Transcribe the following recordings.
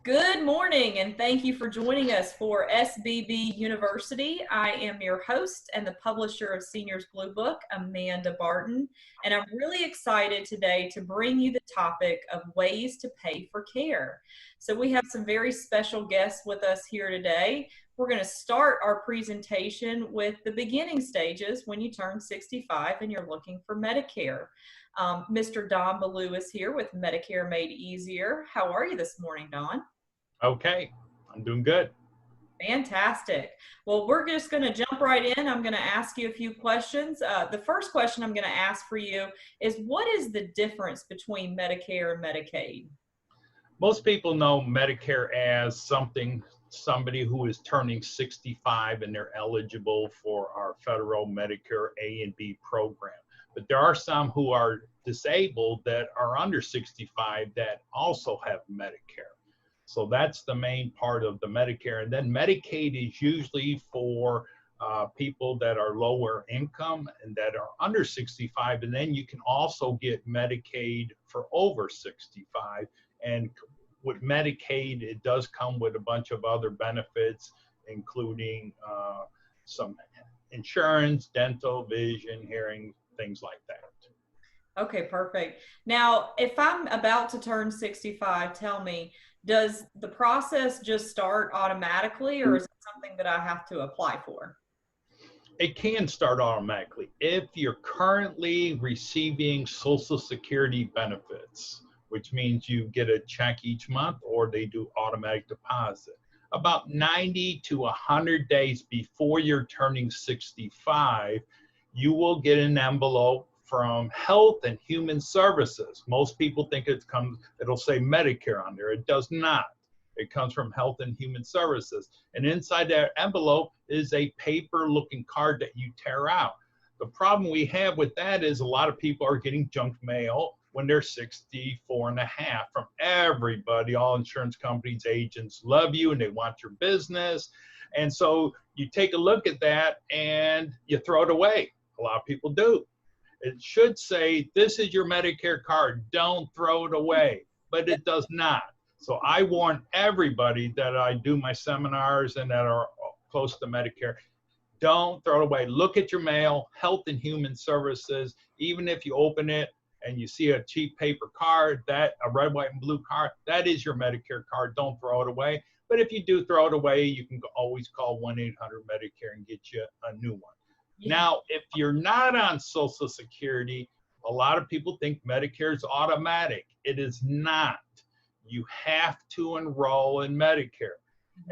Good morning, and thank you for joining us for SBB University. I am your host and the publisher of Seniors Blue Book, Amanda Barton, and I'm really excited today to bring you the topic of ways to pay for care. So we have some very special guests with us here today. We're going to start our presentation with the beginning stages when you turn 65 and you're looking for Medicare. Mr. Don Ballou is here with Medicare Made Easier. How are you this morning, Don? Okay, I'm doing good. Fantastic. Well, we're just going to jump right in. I'm going to ask you a few questions. The first question I'm going to ask for you is, what is the difference between Medicare and Medicaid? Most people know Medicare as somebody who is turning 65 and they're eligible for our federal Medicare A and B program. But there are some who are disabled that are under 65 that also have Medicare. So that's the main part of the Medicare. And then Medicaid is usually for people that are lower income and that are under 65. And then you can also get Medicaid for over 65. And with Medicaid, it does come with a bunch of other benefits, including some insurance, dental, vision, hearing, things like that. Okay, perfect. Now, if I'm about to turn 65, tell me, does the process just start automatically, or is it something that I have to apply for? It can start automatically. If you're currently receiving Social Security benefits, which means you get a check each month or they do automatic deposit, about 90 to 100 days before you're turning 65, you will get an envelope from Health and Human Services. Most people think it'll say Medicare on there. It does not. It comes from Health and Human Services. And inside that envelope is a paper-looking card that you tear out. The problem we have with that is a lot of people are getting junk mail when they're 64 and a half from everybody. All insurance companies, agents love you and they want your business. And so you take a look at that and you throw it away. A lot of people do. It should say, this is your Medicare card, don't throw it away, but it does not. So I warn everybody that I do my seminars and that are close to Medicare, don't throw it away. Look at your mail, Health and Human Services. Even if you open it and you see a cheap paper card, a red, white, and blue card, that is your Medicare card, don't throw it away. But if you do throw it away, you can always call 1-800-MEDICARE and get you a new one. Yeah. Now, if you're not on Social Security, a lot of people think Medicare is automatic. It is not. You have to enroll in Medicare.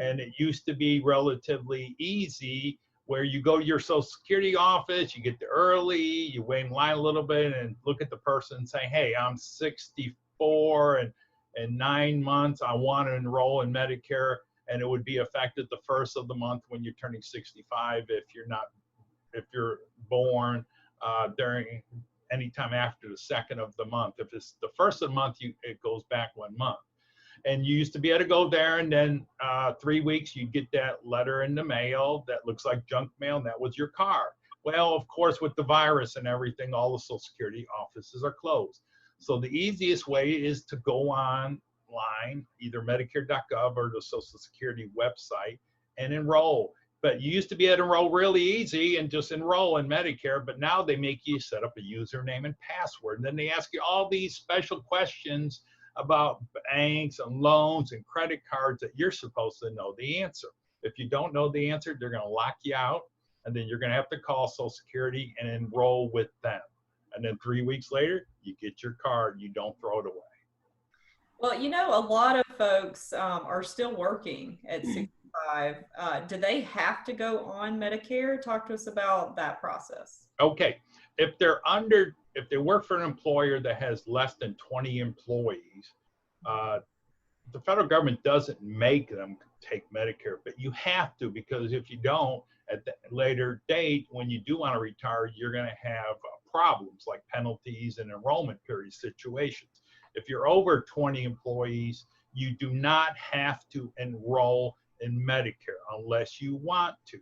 And it used to be relatively easy where you go to your Social Security office, you get there early, you wait in line a little bit and look at the person and say, hey, I'm 64 and in 9 months, I want to enroll in Medicare. And it would be effective the first of the month when you're turning 65 if you're born during any time after the second of the month. If it's the first of the month, it goes back 1 month. And you used to be able to go there and then 3 weeks, you'd get that letter in the mail that looks like junk mail, and that was your card. Well, of course, with the virus and everything, all the Social Security offices are closed. So the easiest way is to go online, either Medicare.gov or the Social Security website, and enroll. But you used to be able to enroll really easy and just enroll in Medicare, but now they make you set up a username and password. And then they ask you all these special questions about banks and loans and credit cards that you're supposed to know the answer. If you don't know the answer, they're going to lock you out, and then you're going to have to call Social Security and enroll with them. And then 3 weeks later, you get your card. You don't throw it away. Well, you know, a lot of folks are still working at 65. Do they have to go on Medicare? Talk to us about that process. Okay. If they work for an employer that has less than 20 employees, the federal government doesn't make them take Medicare, but you have to, because if you don't, at the later date, when you do want to retire, you're going to have problems like penalties and enrollment period situations. If you're over 20 employees, you do not have to enroll in Medicare unless you want to.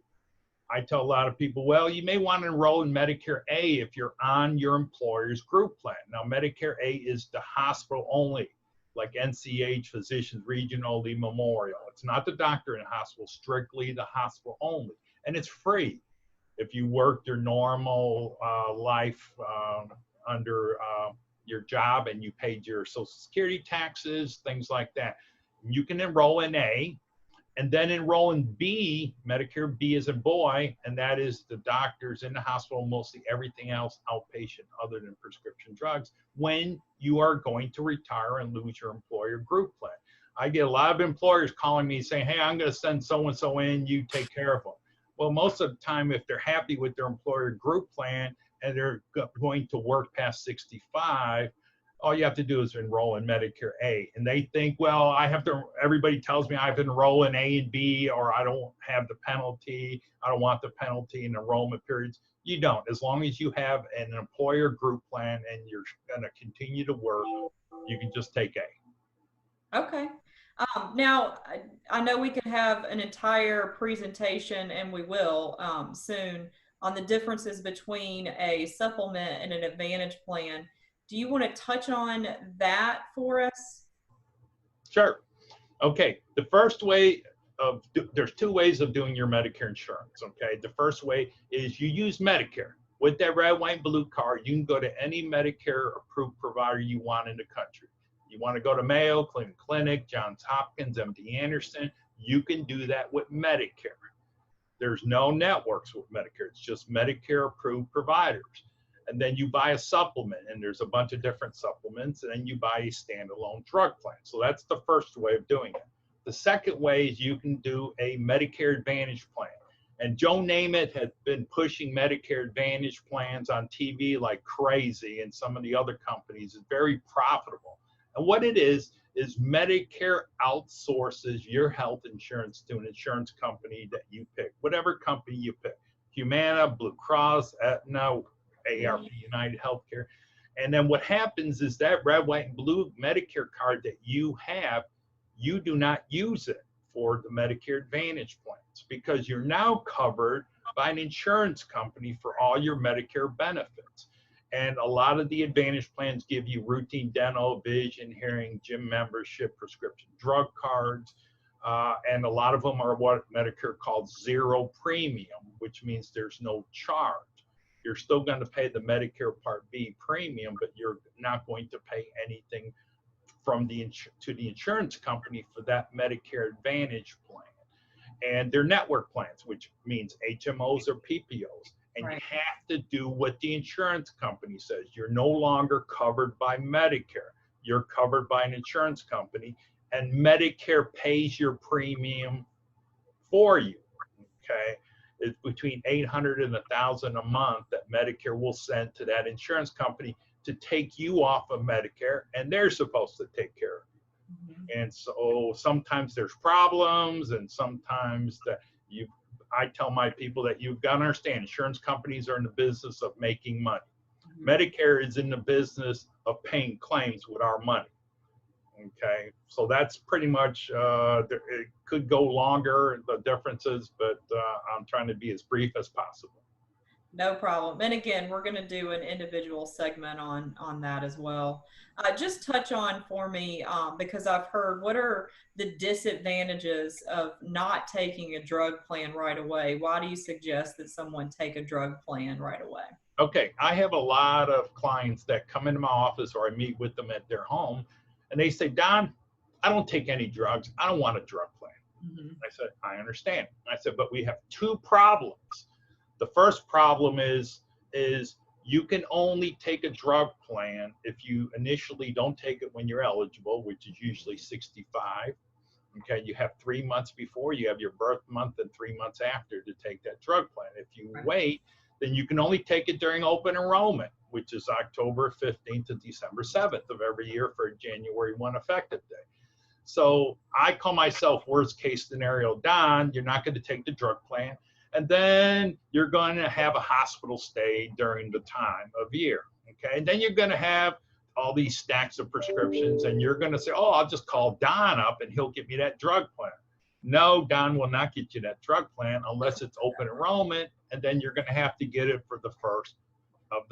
I tell a lot of people, well, you may want to enroll in Medicare A if you're on your employer's group plan. Now, Medicare A is the hospital only. like NCH, Physicians Regional, the Memorial. It's not the doctor in the hospital, strictly the hospital only. And it's free if you work your normal life under your job and you paid your Social Security taxes, things like that. You can enroll in A, and then enroll in B, Medicare B as in boy, and that is the doctors in the hospital, mostly everything else outpatient other than prescription drugs, when you are going to retire and lose your employer group plan. I get a lot of employers calling me saying, hey, I'm going to send so-and-so in, you take care of them. Well, most of the time, if they're happy with their employer group plan and they're going to work past 65, all you have to do is enroll in Medicare A. And they think, well, I have to, everybody tells me I have to enroll in A and B, or I don't have the penalty. I don't want the penalty in enrollment periods. You don't. As long as you have an employer group plan and you're going to continue to work, you can just take A. Okay. Now, I know we could have an entire presentation, and we will soon, on the differences between a supplement and an advantage plan. Do you want to touch on that for us? Sure. Okay. The first way of, there's two ways of doing your Medicare insurance. Okay. The first way is you use Medicare. With that red, white, blue card, you can go to any Medicare approved provider you want in the country. You want to go to Mayo, Cleveland Clinic, Johns Hopkins, MD Anderson, you can do that with Medicare. There's no networks with Medicare. It's just Medicare approved providers. And then you buy a supplement, and there's a bunch of different supplements, and then you buy a standalone drug plan. So that's the first way of doing it. The second way is you can do a Medicare Advantage plan. And Joe Namath has been pushing Medicare Advantage plans on TV like crazy, and some of the other companies. It's very profitable. And what it is Medicare outsources your health insurance to an insurance company that you pick, whatever company you pick. Humana, Blue Cross, Aetna, ARP, United Healthcare. And then what happens is that red, white, and blue Medicare card that you have, you do not use it for the Medicare Advantage plans because you're now covered by an insurance company for all your Medicare benefits. And a lot of the Advantage plans give you routine dental, vision, hearing, gym membership, prescription drug cards. And a lot of them are what Medicare calls zero premium, which means there's no charge. You're still going to pay the Medicare Part B premium, but you're not going to pay anything from the insurance company for that Medicare Advantage plan. And they're network plans, which means HMOs or PPOs. And right. You have to do what the insurance company says. You're no longer covered by Medicare. You're covered by an insurance company, and Medicare pays your premium for you, okay? It's between $800 and $1,000 a month that Medicare will send to that insurance company to take you off of Medicare, and they're supposed to take care of you. Mm-hmm. And so sometimes there's problems, and sometimes that I tell my people that you've got to understand, insurance companies are in the business of making money. Mm-hmm. Medicare is in the business of paying claims with our money. Okay, so that's pretty much, it could go longer, the differences, but I'm trying to be as brief as possible. No problem. And again, we're going to do an individual segment on that as well. Just touch on for me, because I've heard, what are the disadvantages of not taking a drug plan right away? Why do you suggest that someone take a drug plan right away? Okay, I have a lot of clients that come into my office or I meet with them at their home, and they say, Don, I don't take any drugs. I don't want a drug plan. Mm-hmm. I said, I understand. I said, but we have two problems. The first problem is you can only take a drug plan if you initially don't take it when you're eligible, which is usually 65. Okay, you have 3 months before, you have your birth month, and 3 months after to take that drug plan. If you wait, then you can only take it during open enrollment, which is October 15th to December 7th of every year for January 1 effective date. So I call myself worst case scenario, Don, you're not going to take the drug plan. And then you're going to have a hospital stay during the time of year, okay? And then you're going to have all these stacks of prescriptions, and you're going to say, oh, I'll just call Don up and he'll get me that drug plan. No, Don will not get you that drug plan unless it's open enrollment, and then you're going to have to get it for the 1st of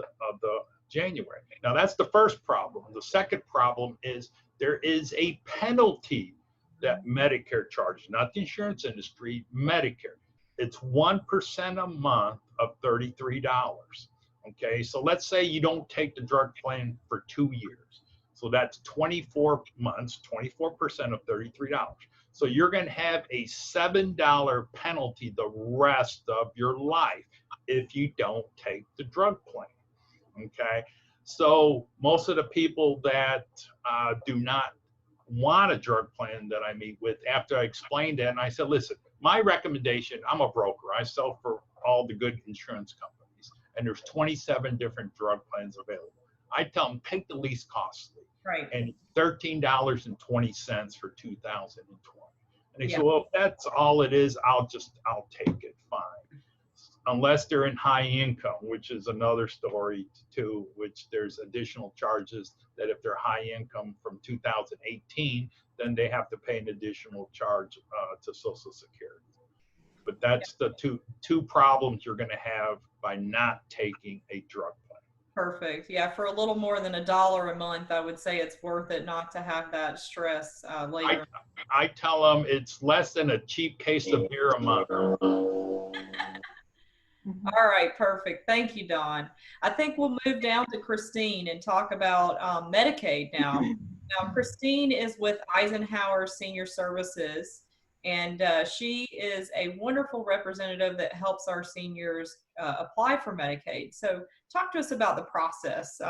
the January. Now, that's the first problem. The second problem is there is a penalty that Medicare charges, not the insurance industry, Medicare. It's 1% a month of $33. Okay, so let's say you don't take the drug plan for 2 years. So that's 24 months, 24% of $33. So you're going to have a $7 penalty the rest of your life if you don't take the drug plan. Okay, so most of the people that do not want a drug plan that I meet with, after I explained it, and I said, listen, my recommendation, I'm a broker, I sell for all the good insurance companies, and there's 27 different drug plans available. I tell them, take the least costly. Right. And $13.20 for 2020. And they Yeah. say, well, if that's all it is, I'll take it, fine. Unless they're in high income, which is another story too, which there's additional charges that if they're high income from 2018, then they have to pay an additional charge to Social Security. But that's the two problems you're going to have by not taking a drug plan. Perfect. Yeah, for a little more than $1 a month, I would say it's worth it not to have that stress later. I tell them it's less than a cheap case of beer a month. All right, perfect. Thank you, Don. I think we'll move down to Christine and talk about Medicaid now. Now, Christine is with Isenhour Senior Services, and she is a wonderful representative that helps our seniors apply for Medicaid. So talk to us about the process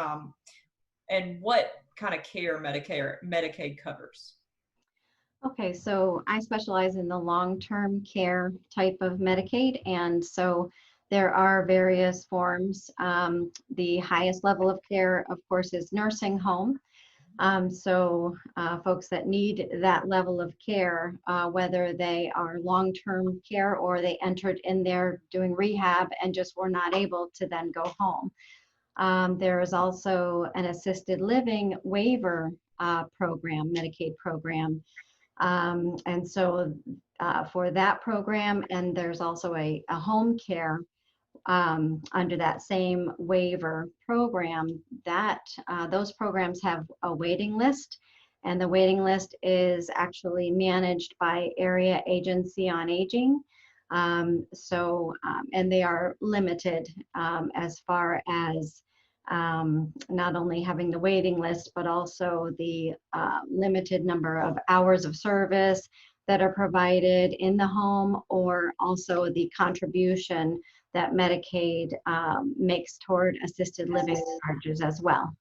and what kind of care Medicaid covers. Okay, so I specialize in the long-term care type of Medicaid, and so there are various forms. The highest level of care, of course, is nursing home. So folks that need that level of care, whether they are long-term care or they entered in there doing rehab and just were not able to then go home. There is also an assisted living waiver program, Medicaid program. And so for that program, and there's also a home care under that same waiver program, that those programs have a waiting list, and the waiting list is actually managed by Area Agency on Aging. And they are limited as far as not only having the waiting list, but also the limited number of hours of service that are provided in the home, or also the contribution that Medicaid makes toward assisted living charges as well.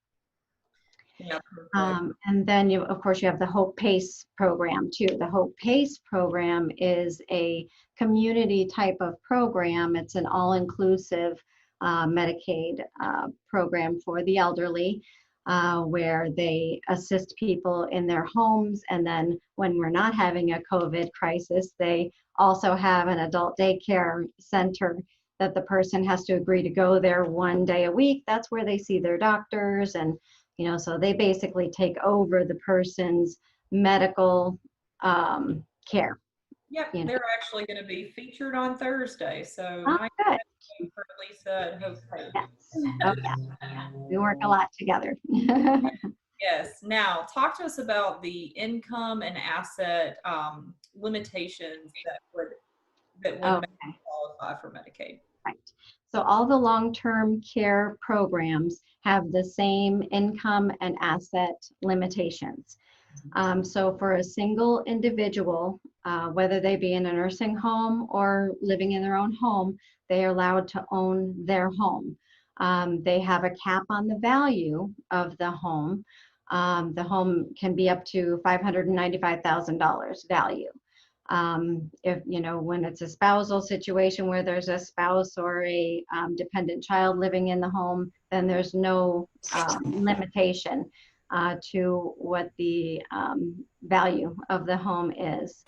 Yeah, and then of course you have the Hope PACE program too. The Hope PACE program is a community type of program. It's an all-inclusive Medicaid program for the elderly, where they assist people in their homes, and then when we're not having a COVID crisis, they also have an adult daycare center that the person has to agree to go there 1 day a week. That's where they see their doctors, and so they basically take over the person's medical care. Yep, they're actually going to be featured on Thursday. So good. For Lisa and Hope. Yes. Oh, yeah. We work a lot together. Yes. Now, talk to us about the income and asset limitations that would qualify for Medicaid. Right. So all the long-term care programs have the same income and asset limitations. So for a single individual, whether they be in a nursing home or living in their own home, they are allowed to own their home. They have a cap on the value of the home. The home can be up to $595,000 value. If, when it's a spousal situation where there's a spouse or a dependent child living in the home, then there's no limitation to what the value of the home is.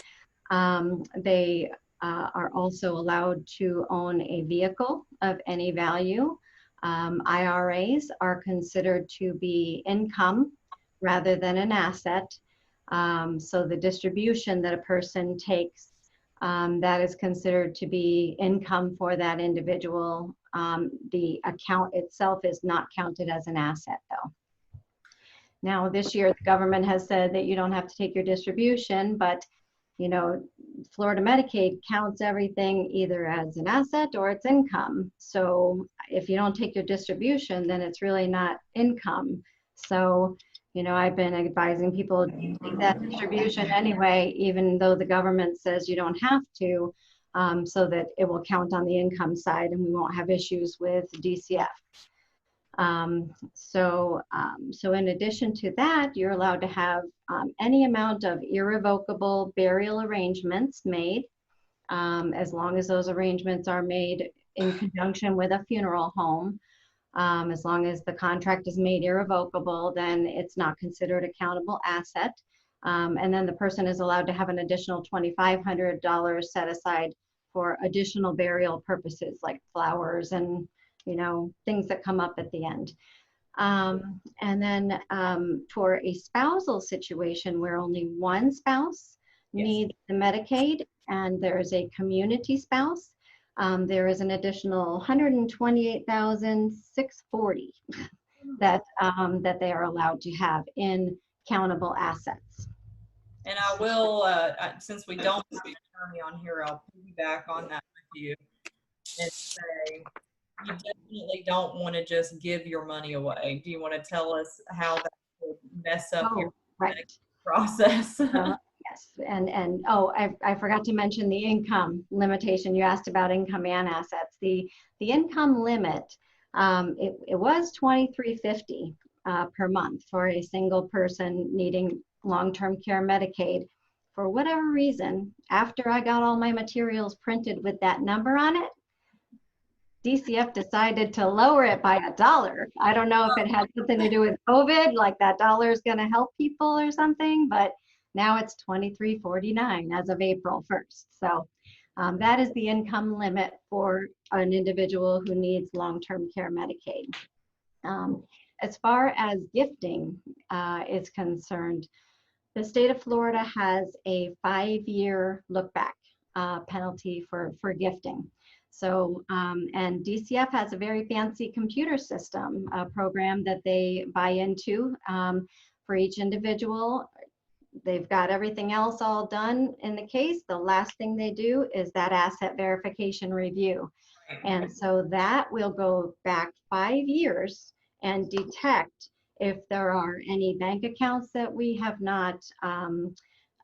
They are also allowed to own a vehicle of any value. IRAs are considered to be income rather than an asset. So the distribution that a person takes, that is considered to be income for that individual. The account itself is not counted as an asset though. Now this year, the government has said that you don't have to take your distribution, but you know, Florida Medicaid counts everything either as an asset or it's income. So if you don't take your distribution, then it's really not income. So, you know, I've been advising people to take that distribution anyway, even though the government says you don't have to, so that it will count on the income side and we won't have issues with DCF. So in addition to that, you're allowed to have any amount of irrevocable burial arrangements made, as long as those arrangements are made in conjunction with a funeral home. As long as the contract is made irrevocable, then it's not considered a countable asset. And then the person is allowed to have an additional $2,500 set aside for additional burial purposes like flowers and, you know, things that come up at the end. And then for a spousal situation where only one spouse needs the Medicaid and there is a community spouse, there is an additional $128,640 that they are allowed to have in countable assets. And I will, since we don't have an attorney on here, I'll piggyback on that with you and say, you definitely don't want to just give your money away. Do you want to tell us how that would mess up your process? Yes, and oh, I forgot to mention the income limitation. You asked about income and assets. The income limit, it was $2,350 per month for a single person needing long-term care Medicaid. For whatever reason, after I got all my materials printed with that number on it, DCF decided to lower it by $1. I don't know if it had something to do with COVID, like that $1 is going to help people or something, but now it's $23.49 as of April 1st. So that is the income limit for an individual who needs long-term care Medicaid. As far as gifting is concerned, the state of Florida has a 5-year look-back penalty for gifting. So, and DCF has a very fancy computer system program that they buy into for each individual. They've got everything else all done in the case. The last thing they do is that asset verification review. And so that will go back 5 years and detect if there are any bank accounts that we have not,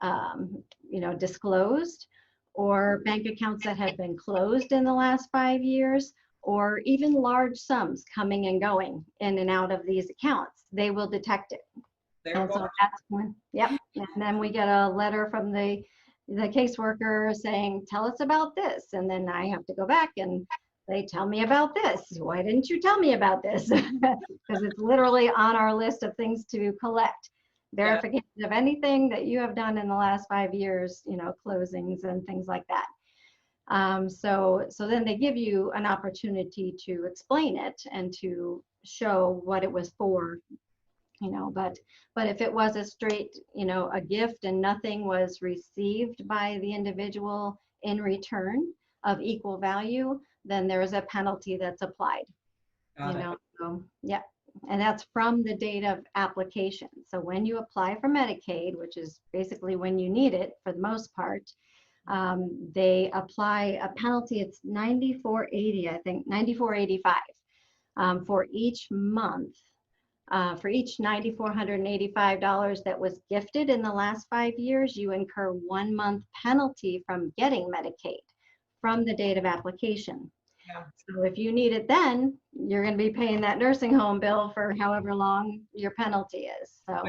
you know, disclosed, or bank accounts that have been closed in the last 5 years, or even large sums coming and going in and out of these accounts. They will detect it. And so that's when, yep. And then we get a letter from the caseworker saying, tell us about this. And then I have to go back and they tell me about this. Why didn't you tell me about this? Because it's literally on our list of things to collect. Verification of anything that you have done in the last 5 years, you know, closings and things like that. So then they give you an opportunity to explain it and to show what it was for, you know, but if it was a straight, you know, a gift and nothing was received by the individual in return of equal value, then there is a penalty that's applied. You know, so yeah. And that's from the date of application. So when you apply for Medicaid, which is basically when you need it for the most part, they apply a penalty. It's $94.80, I think, $94.85 for each month. For each $9,485 that was gifted in the last 5 years, you incur 1 month penalty from getting Medicaid from the date of application. Yeah. So if you need it then, you're going to be paying that nursing home bill for however long your penalty is. So,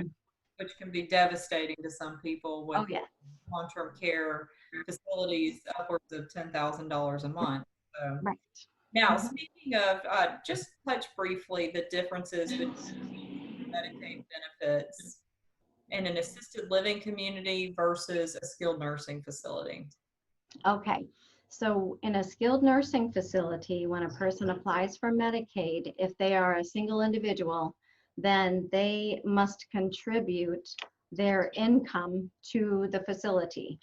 which can be devastating to some people with long-term care facilities upwards of $10,000 a month. So. Right. Now, speaking of, just touch briefly the differences between Medicaid benefits in an assisted living community versus a skilled nursing facility. Okay. So in a skilled nursing facility, when a person applies for Medicaid, if they are a single individual, then they must contribute their income to the facility.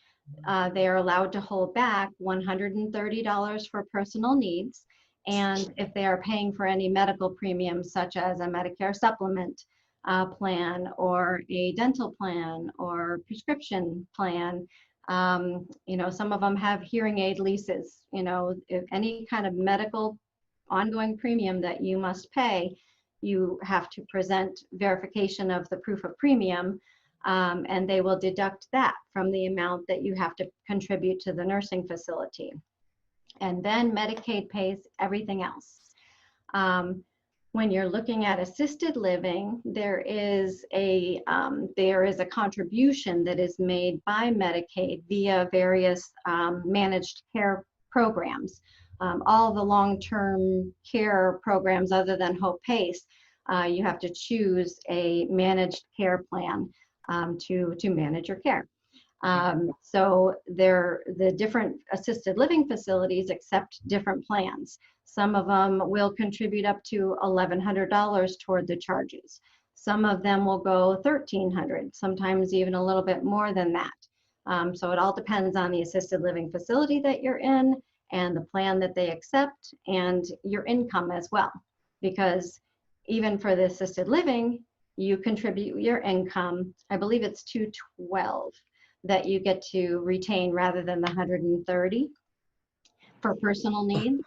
They are allowed to hold back $130 for personal needs. And if they are paying for any medical premiums, such as a Medicare supplement, plan or a dental plan or prescription plan. Some of them have hearing aid leases. If any kind of medical ongoing premium that you must pay, you have to present verification of the proof of premium, and they will deduct that from the amount that you have to contribute to the nursing facility. And then Medicaid pays everything else. When you're looking at assisted living, there is a contribution that is made by Medicaid via various managed care programs. All the long-term care programs other than Hope PACE, you have to choose a managed care plan to manage your care. So the different assisted living facilities accept different plans. Some of them will contribute up to $1,100 toward the charges. Some of them will go $1,300, sometimes even a little bit more than that. So it all depends on the assisted living facility that you're in and the plan that they accept and your income as well. Because even for the assisted living, you contribute your income. I believe it's $212 that you get to retain rather than the $130 for personal needs.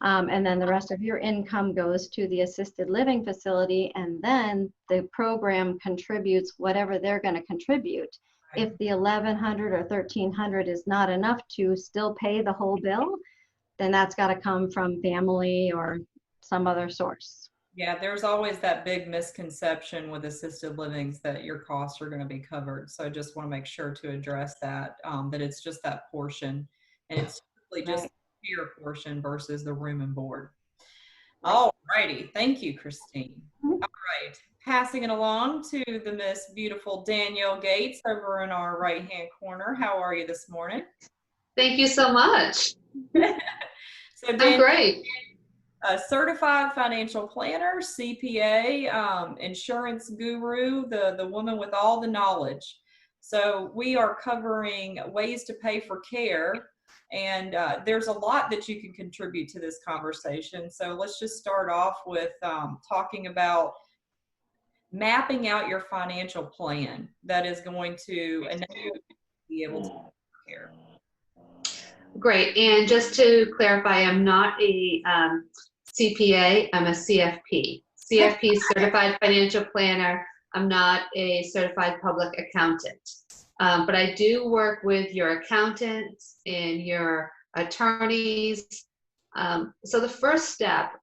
And then the rest of your income goes to the assisted living facility, and then the program contributes whatever they're going to contribute. If the $1,100 or $1,300 is not enough to still pay the whole bill, then that's got to come from family or some other source. Yeah, there's always that big misconception with assisted livings that your costs are going to be covered. So I just want to make sure to address that, that it's just that portion, and it's really just your portion versus the room and board. All righty. Thank you, Christine. All right. Passing it along to the Miss Beautiful Danielle Gates over in our right-hand corner. How are you this morning? Thank you so much. So Danielle, I'm great. A certified financial planner, CPA, insurance guru, the woman with all the knowledge. So we are covering ways to pay for care. And there's a lot that you can contribute to this conversation. So let's just start off with talking about mapping out your financial plan that is going to enable you to be able to care. Great. And just to clarify, I'm not a CPA, I'm a CFP. CFP, Certified Financial Planner. I'm not a certified public accountant. But I do work with your accountants and your attorneys. So the first step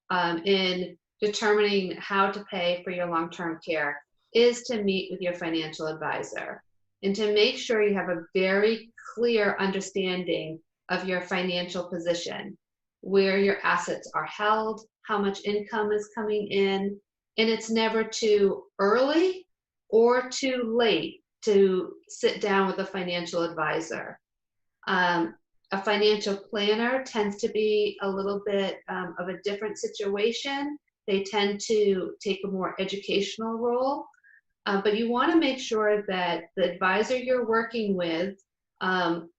in determining how to pay for your long-term care is to meet with your financial advisor and to make sure you have a very clear understanding of your financial position, where your assets are held, how much income is coming in, and it's never too early or too late to sit down with a financial advisor. A financial planner tends to be a little bit of a different situation. They tend to take a more educational role, but you want to make sure that the advisor you're working with,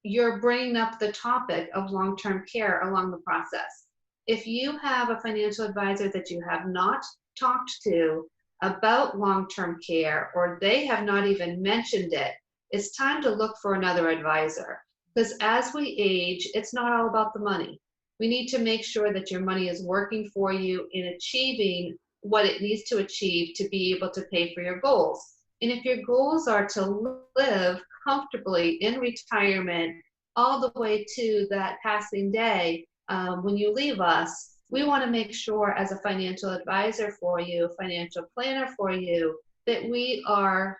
you're bringing up the topic of long-term care along the process. If you have a financial advisor that you have not talked to about long-term care, or they have not even mentioned it, it's time to look for another advisor. Because as we age, it's not all about the money. We need to make sure that your money is working for you in achieving what it needs to achieve to be able to pay for your goals. And if your goals are to live comfortably in retirement all the way to that passing day when you leave us, we want to make sure as a financial advisor for you, financial planner for you, that we are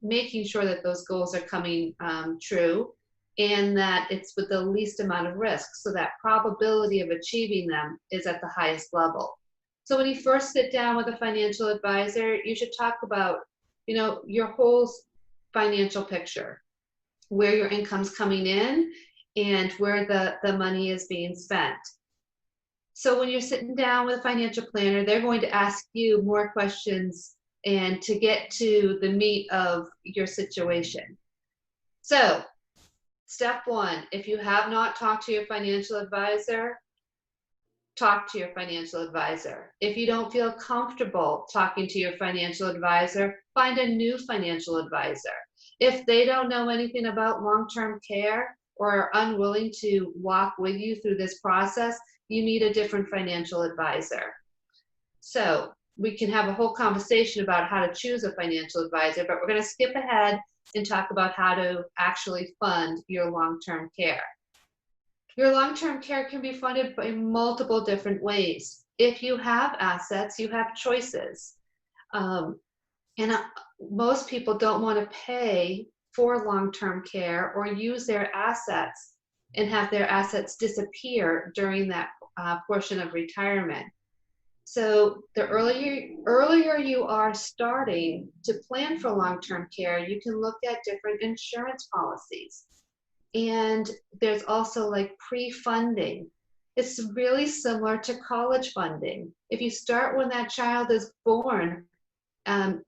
making sure that those goals are coming true and that it's with the least amount of risk, so that probability of achieving them is at the highest level. So when you first sit down with a financial advisor, you should talk about, your whole financial picture, where your income's coming in and where the money is being spent. So when you're sitting down with a financial planner, they're going to ask you more questions and to get to the meat of your situation. So step one, if you have not talked to your financial advisor, talk to your financial advisor. If you don't feel comfortable talking to your financial advisor, find a new financial advisor. If they don't know anything about long-term care or are unwilling to walk with you through this process, you need a different financial advisor. So we can have a whole conversation about how to choose a financial advisor, but we're going to skip ahead and talk about how to actually fund your long-term care. Your long-term care can be funded in multiple different ways. If you have assets, you have choices. Most people don't want to pay for long-term care or use their assets and have their assets disappear during that portion of retirement. So the earlier you are starting to plan for long-term care, you can look at different insurance policies. And there's also like pre-funding. It's really similar to college funding. If you start when that child is born,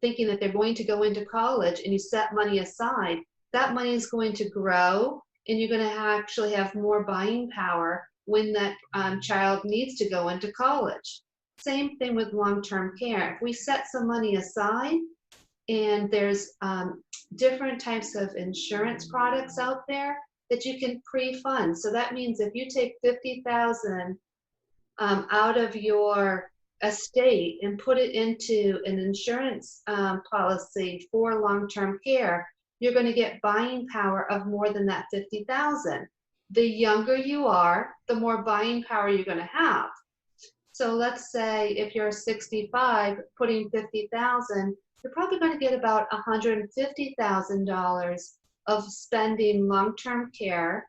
thinking that they're going to go into college and you set money aside, that money is going to grow and you're going to actually have more buying power when that child needs to go into college. Same thing with long-term care. If we set some money aside, and there's different types of insurance products out there that you can pre-fund. So that means if you take $50,000 out of your estate and put it into an insurance policy for long-term care, you're going to get buying power of more than that $50,000. The younger you are, the more buying power you're going to have. So let's say if you're 65, putting $50,000, you're probably going to get about $150,000 of spending long-term care.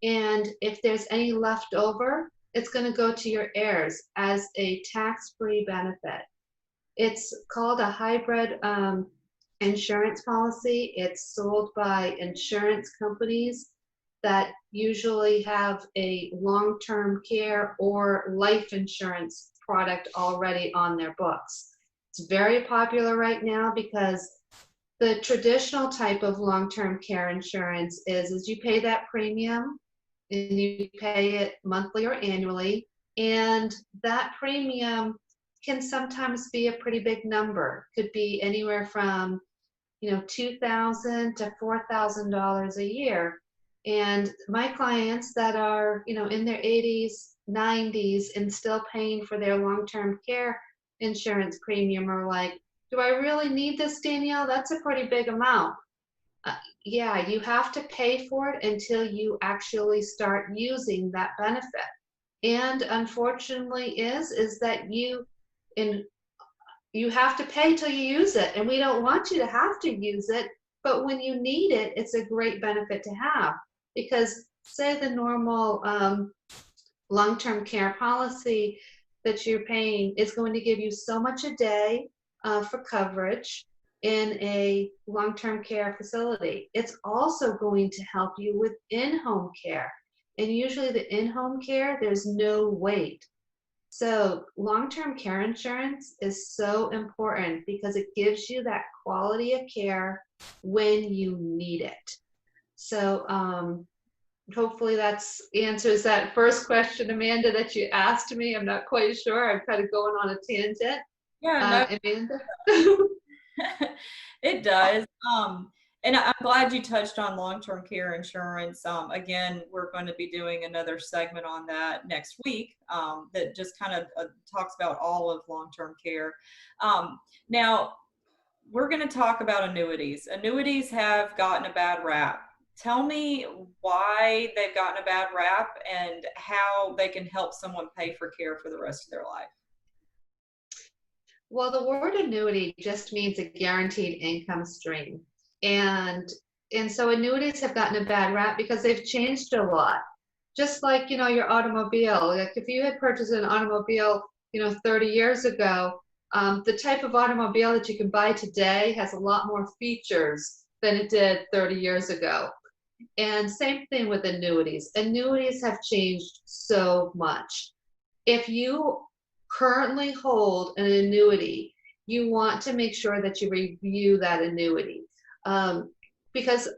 And if there's any left over, it's going to go to your heirs as a tax-free benefit. It's called a hybrid insurance policy. It's sold by insurance companies that usually have a long-term care or life insurance product already on their books. It's very popular right now because the traditional type of long-term care insurance is you pay that premium and you pay it monthly or annually, and that premium can sometimes be a pretty big number. Could be anywhere from $2,000 to $4,000 a year. And my clients that are in their 80s, 90s and still paying for their long-term care insurance premium are like, do I really need this, Danielle? That's a pretty big amount. Yeah, you have to pay for it until you actually start using that benefit. And unfortunately is that you have to pay till you use it. And we don't want you to have to use it, but when you need it, it's a great benefit to have. Because say the normal long-term care policy that you're paying is going to give you so much a day for coverage in a long-term care facility. It's also going to help you with in-home care. And usually the in-home care, there's no wait. So long-term care insurance is so important because it gives you that quality of care when you need it. So hopefully that answers that first question, Amanda, that you asked me. I'm not quite sure. I'm kind of going on a tangent. Yeah, no. Amanda? It does. And I'm glad you touched on long-term care insurance. Again, we're going to be doing another segment on that next week that just kind of talks about all of long-term care. Now, we're going to talk about annuities. Annuities have gotten a bad rap. Tell me why they've gotten a bad rap and how they can help someone pay for care for the rest of their life. Well, the word annuity just means a guaranteed income stream. And so annuities have gotten a bad rap because they've changed a lot. Just like, your automobile. Like if you had purchased an automobile, 30 years ago, the type of automobile that you can buy today has a lot more features than it did 30 years ago. And same thing with annuities. Annuities have changed so much. If you currently hold an annuity, you want to make sure that you review that annuity because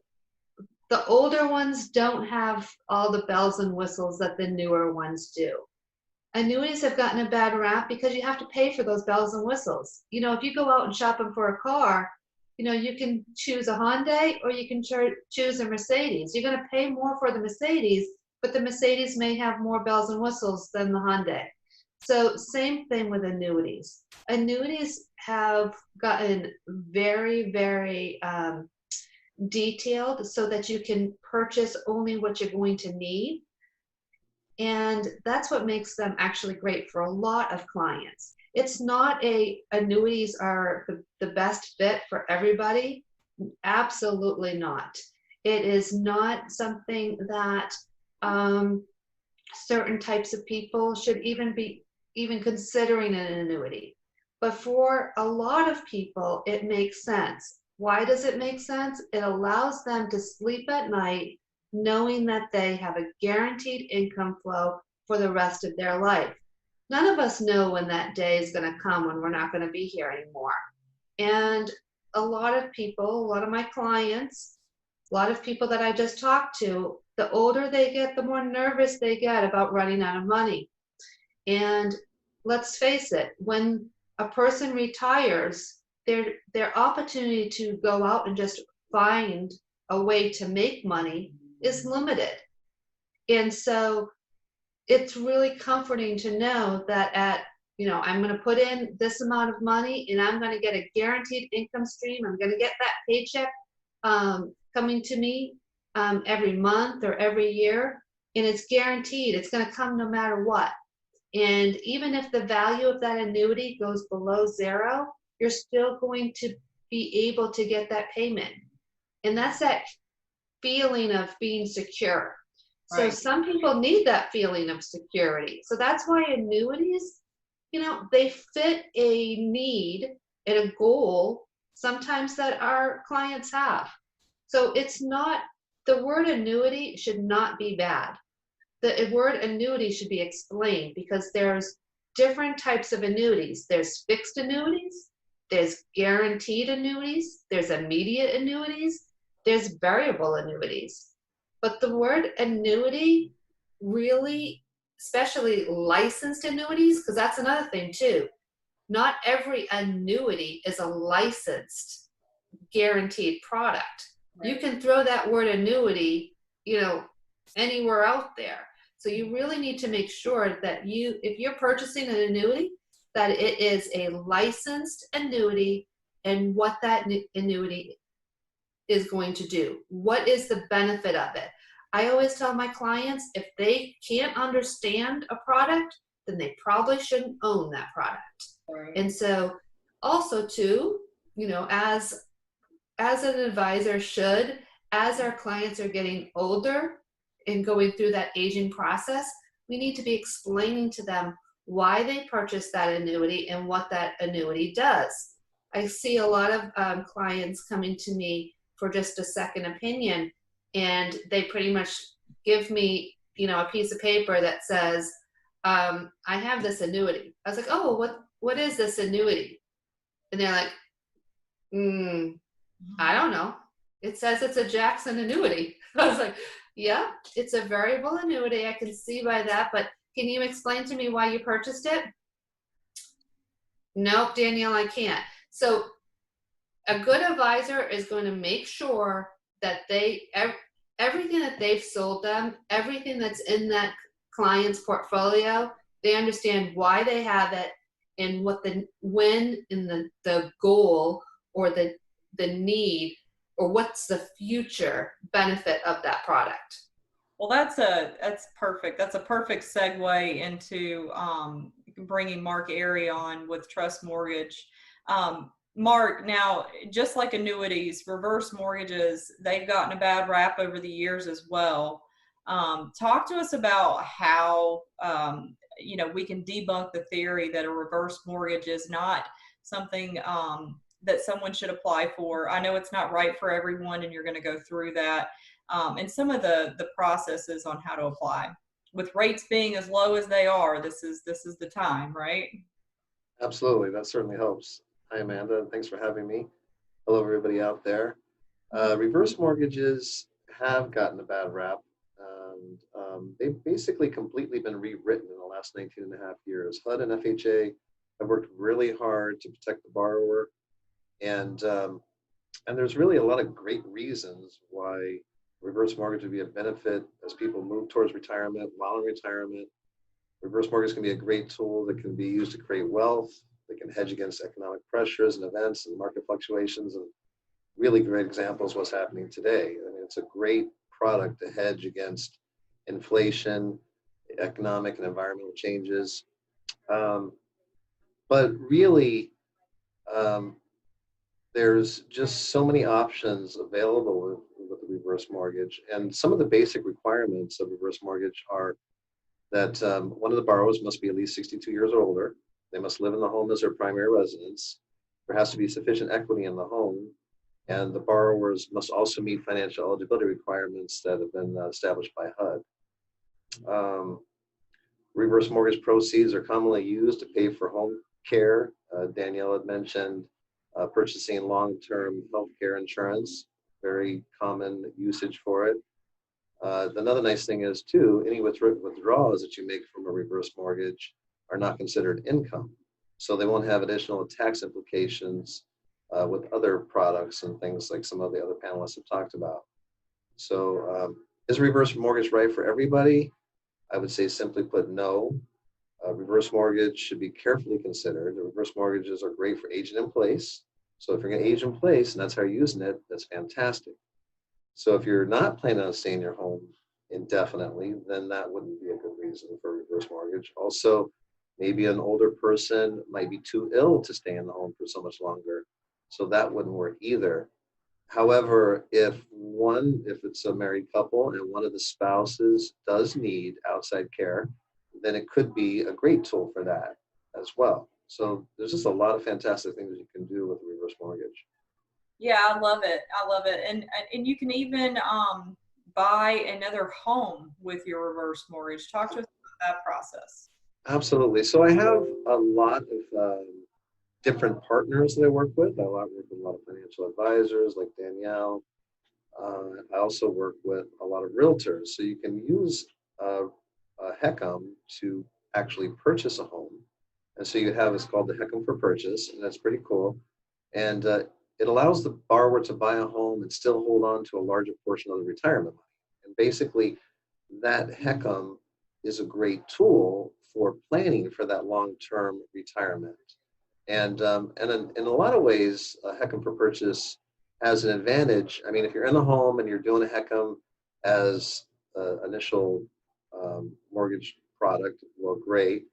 the older ones don't have all the bells and whistles that the newer ones do. Annuities have gotten a bad rap because you have to pay for those bells and whistles. You know, if you go out and shopping for a car, you know, you can choose a Hyundai or you can choose a Mercedes. You're going to pay more for the Mercedes, but the Mercedes may have more bells and whistles than the Hyundai. So same thing with annuities. Annuities have gotten very, very detailed so that you can purchase only what you're going to need. And that's what makes them actually great for a lot of clients. It's not annuities are the best fit for everybody. Absolutely not. It is not something that certain types of people should even be considering an annuity. But for a lot of people, it makes sense. Why does it make sense? It allows them to sleep at night knowing that they have a guaranteed income flow for the rest of their life. None of us know when that day is going to come when we're not going to be here anymore. And a lot of people, a lot of my clients, a lot of people that I just talked to, the older they get, the more nervous they get about running out of money. And let's face it, when a person retires, their opportunity to go out and just find a way to make money is limited. And so it's really comforting to know that I'm going to put in this amount of money and I'm going to get a guaranteed income stream. I'm going to get that paycheck coming to me every month or every year. And it's guaranteed. It's going to come no matter what. And even if the value of that annuity goes below zero, you're still going to be able to get that payment. And that's that feeling of being secure. So some people need that feeling of security. So that's why annuities, they fit a need and a goal sometimes that our clients have. So it's not, the word annuity should not be bad. The word annuity should be explained because there's different types of annuities. There's fixed annuities, there's guaranteed annuities, there's immediate annuities, there's variable annuities. But the word annuity really, especially licensed annuities, because that's another thing too. Not every annuity is a licensed guaranteed product. Right. You can throw that word annuity, anywhere out there. So you really need to make sure that if you're purchasing an annuity, that it is a licensed annuity and what that annuity is going to do. What is the benefit of it? I always tell my clients, if they can't understand a product, then they probably shouldn't own that product. Right. And so also too, as an advisor should, as our clients are getting older and going through that aging process, we need to be explaining to them why they purchased that annuity and what that annuity does. I see a lot of clients coming to me for just a second opinion, and they pretty much give me, a piece of paper that says, I have this annuity. I was like, oh, what is this annuity? And they're like, I don't know. It says it's a Jackson annuity. I was like, yeah, it's a variable annuity. I can see by that, but can you explain to me why you purchased it? Nope, Danielle, I can't. So a good advisor is going to make sure that everything that they've sold them, everything that's in that client's portfolio, they understand why they have it and when and the goal or the need, or what's the future benefit of that product. Well, that's perfect. That's a perfect segue into bringing Mark Airy on with Trust Mortgage. Mark, now, just like annuities, reverse mortgages, they've gotten a bad rap over the years as well. Talk to us about how, we can debunk the theory that a reverse mortgage is not something that someone should apply for. I know it's not right for everyone, and you're going to go through that. And some of the processes on how to apply. With rates being as low as they are, this is the time, right? Absolutely, that certainly helps. Hi, Amanda, and thanks for having me. Hello, everybody out there. Reverse mortgages have gotten a bad rap. And they've basically completely been rewritten in the last 19 and a half years. HUD and FHA have worked really hard to protect the borrower. And there's really a lot of great reasons why reverse mortgage would be a benefit as people move towards retirement, while in retirement. Reverse mortgage can be a great tool that can be used to create wealth, that can hedge against economic pressures and events and market fluctuations. And really great examples what's happening today. I mean, it's a great product to hedge against inflation, economic and environmental changes. But really, there's just so many options available with the reverse mortgage. And some of the basic requirements of reverse mortgage are that one of the borrowers must be at least 62 years or older. They must live in the home as their primary residence. There has to be sufficient equity in the home. And the borrowers must also meet financial eligibility requirements that have been established by HUD. Reverse mortgage proceeds are commonly used to pay for home care. Danielle had mentioned purchasing long-term health care insurance, very common usage for it. Another nice thing is too, any withdrawals that you make from a reverse mortgage are not considered income. So they won't have additional tax implications with other products and things like some of the other panelists have talked about. So is reverse mortgage right for everybody? I would say simply put, no. Reverse mortgage should be carefully considered. The reverse mortgages are great for aging in place. So if you're going to age in place and that's how you're using it, that's fantastic. So if you're not planning on staying in your home indefinitely, then that wouldn't be a good reason for a reverse mortgage. Also, maybe an older person might be too ill to stay in the home for so much longer. So that wouldn't work either. However, if it's a married couple and one of the spouses does need outside care, then it could be a great tool for that as well. So there's just a lot of fantastic things you can do with a reverse mortgage. Yeah, I love it. I love it. And you can even buy another home with your reverse mortgage. Talk to us about that process. Absolutely. So I have a lot of different partners that I work with. I work with a lot of financial advisors like Danielle. I also work with a lot of realtors. So you can use HECM to actually purchase a home. And so you have, it's called the HECM for purchase, and that's pretty cool. And it allows the borrower to buy a home and still hold on to a larger portion of the retirement money. And basically, that HECM is a great tool for planning for that long-term retirement. And in a lot of ways, HECM for purchase has an advantage. I mean, if you're in the home and you're doing a HECM as initial mortgage product, well, great.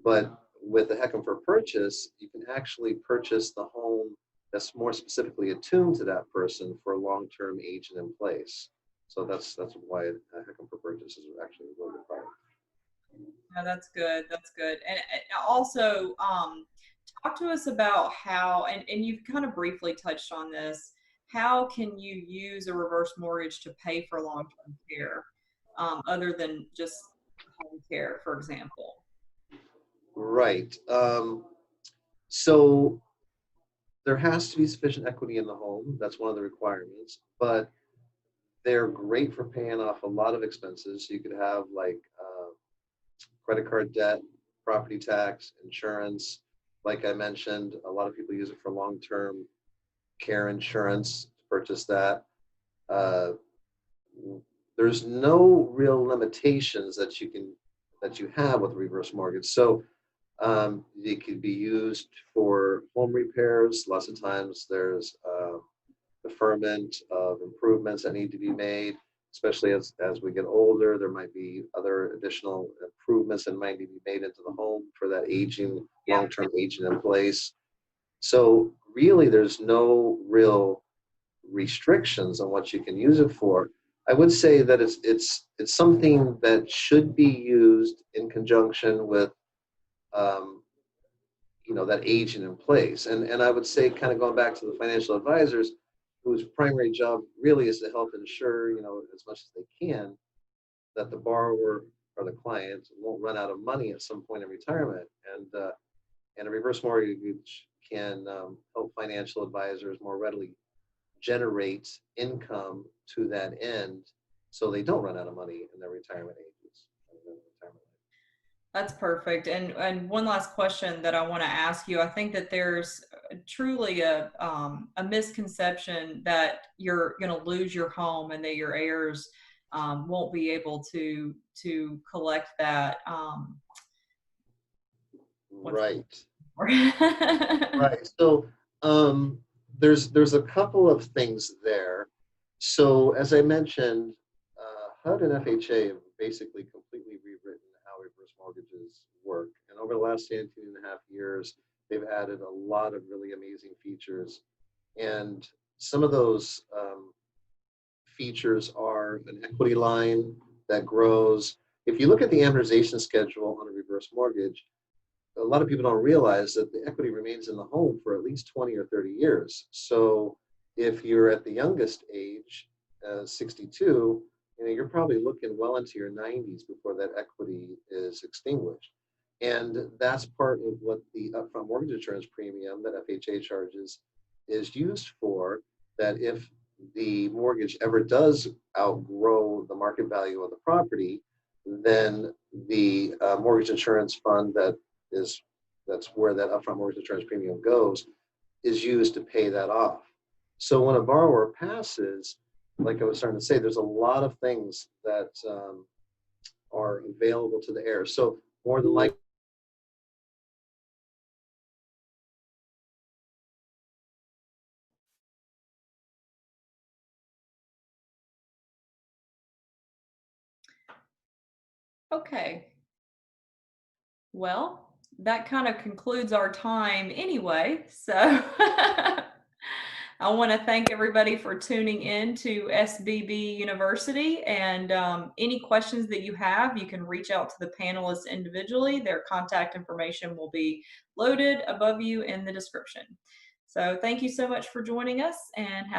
But with the HECM for purchase, you can actually purchase the home that's more specifically attuned to that person for long-term aging in place. So that's why HECM for purchase is actually a really good product. No, that's good. That's good. And also, talk to us about how, and you've kind of briefly touched on this, how can you use a reverse mortgage to pay for long-term care other than just home care, for example? Right. So there has to be sufficient equity in the home. That's one of the requirements, but they're great for paying off a lot of expenses. So you could have like credit card debt, property tax, insurance. Like I mentioned, a lot of people use it for long-term care insurance, to purchase that. There's no real limitations that you have with reverse mortgage. So it could be used for home repairs. Lots of times there's deferment of improvements that need to be made, especially as we get older. There might be other additional improvements that might need to be made into the home for that aging, long-term aging in place. So really there's no real restrictions on what you can use it for. I would say that it's something that should be used in conjunction with that aging in place. And I would say, kind of going back to the financial advisors, whose primary job really is to help ensure, as much as they can, that the borrower or the client won't run out of money at some point in retirement. And a reverse mortgage can help financial advisors more readily generate income to that end, so they don't run out of money in their retirement ages. That's perfect. And one last question that I want to ask you. I think that there's truly a misconception that you're going to lose your home and that your heirs won't be able to collect that. Right. Right. So there's a couple of things there. So as I mentioned, HUD and FHA have basically completely rewritten how reverse mortgages work. And over the last 18 and a half years, they've added a lot of really amazing features. And some of those features are an equity line that grows. If you look at the amortization schedule on a reverse mortgage, a lot of people don't realize that the equity remains in the home for at least 20 or 30 years. So if you're at the youngest age, 62, you're probably looking well into your 90s before that equity is extinguished. And that's part of what the upfront mortgage insurance premium that FHA charges is used for, that if the mortgage ever does outgrow the market value of the property, then the mortgage insurance fund that's where that upfront mortgage insurance premium goes, is used to pay that off. So when a borrower passes, like I was starting to say, there's a lot of things that are available to the heirs. So more than likely, Okay. Well, that kind of concludes our time anyway. So I want to thank everybody for tuning in to SBB University. And any questions that you have, you can reach out to the panelists individually. Their contact information will be loaded above you in the description. So thank you so much for joining us, and have